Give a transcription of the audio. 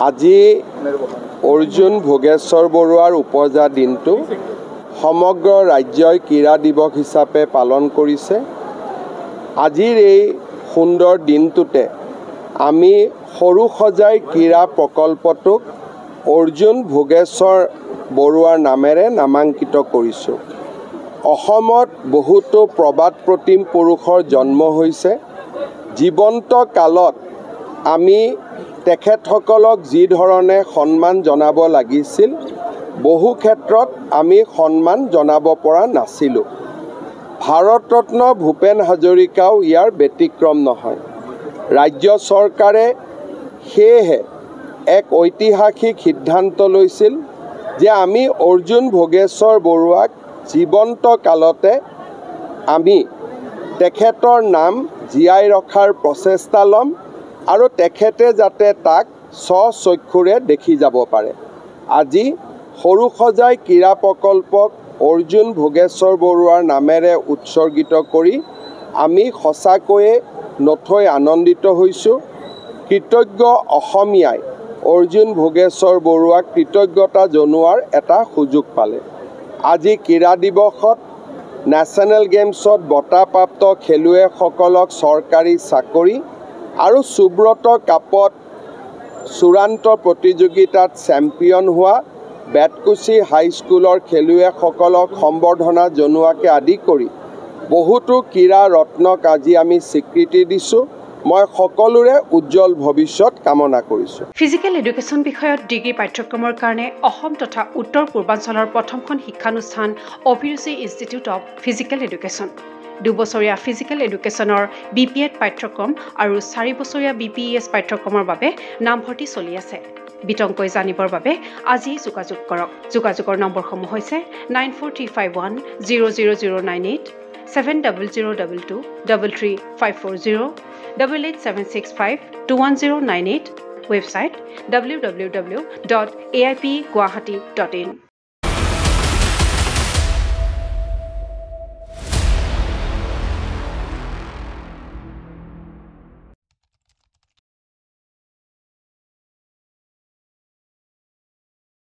আজি অৰ্জুন ভোগেশ্বৰ বৰুৱাৰ উপজা দিনটো সমগ্ৰ ৰাজ্যই ক্ৰীড়া দিৱস হিচাপে পালন কৰিছে। আজিৰ এই সুন্দৰ দিনটোতে আমি সৰু সজাই ক্ৰীড়া প্ৰকল্পটোক অৰ্জুন ভোগেশ্বৰ বৰুৱাৰ নামেৰে নামাঙ্কিত কৰিছোঁ। অসমত বহুতো প্ৰবাদ প্ৰতিম পুৰুষৰ জন্ম হৈছে। জীৱন্ত কালত আমি তেখেতসকলক যি ধৰণে সন্মান জনাব লাগিছিল, বহু ক্ষেত্ৰত আমি সন্মান জনাব পৰা নাছিলোঁ। ভাৰতৰত্ন ভূপেন হাজৰিকাও ইয়াৰ ব্যতিক্ৰম নহয়। ৰাজ্য চৰকাৰে সেয়েহে এক ঐতিহাসিক সিদ্ধান্ত লৈছিল যে আমি অৰ্জুন ভোগেশ্বৰ বৰুৱাক জীৱন্ত কালতে আমি তেখেতৰ নাম জীয়াই ৰখাৰ প্ৰচেষ্টা ল'ম আৰু তেখেতে যাতে তাক স্বচক্ষুৰে দেখি যাব পাৰে। আজি সৰু সজাই ক্ৰীড়া প্ৰকল্পক অৰ্জুন ভোগেশ্বৰ বৰুৱাৰ নামেৰে উৎসৰ্গিত কৰি আমি সঁচাকৈয়ে নথৈ আনন্দিত হৈছোঁ। কৃতজ্ঞ অসমীয়াই অৰ্জুন ভোগেশ্বৰ বৰুৱাক কৃতজ্ঞতা জনোৱাৰ এটা সুযোগ পালে। আজি ক্ৰীড়া দিৱসত নেশ্যনেল গেমছত বঁটাপ্ৰাপ্ত খেলুৱৈসকলক চৰকাৰী চাকৰি আৰু সুব্ৰত কাপত চূড়ান্ত প্ৰতিযোগিতাত চেম্পিয়ন হোৱা বেতকুছি হাইস্কুলৰ খেলুৱৈসকলক সম্বৰ্ধনা জনোৱাকে আদি কৰি বহুতো ক্ৰীড়া ৰত্নক আজি আমি স্বীকৃতি দিছোঁ। মই সকলোৰে উজ্জ্বল ভৱিষ্যত কামনা কৰিছোঁ। ফিজিকেল এডুকেশ্যন বিষয়ত ডিগ্ৰী পাঠ্যক্ৰমৰ কাৰণে অসম তথা উত্তৰ পূৰ্বাঞ্চলৰ প্ৰথমখন শিক্ষানুষ্ঠান অভিৰুচি ইনষ্টিটিউট অৱ ফিজিকেল এডুকেশ্যন। 2 বছৰীয়া ফিজিকেল এডুকেশ্যনৰ BPEd পাঠ্যক্ৰম আৰু 4 বছৰীয়া BPES পাঠ্যক্ৰমৰ বাবে নামভৰ্তি চলি আছে। বিতংকৈ জানিবৰ বাবে আজি যোগাযোগ কৰক। যোগাযোগৰ নম্বৰসমূহ হৈছে 9435100098, 7002233540, 88765210998, ৱেবছাইট www.aipguwahati.in।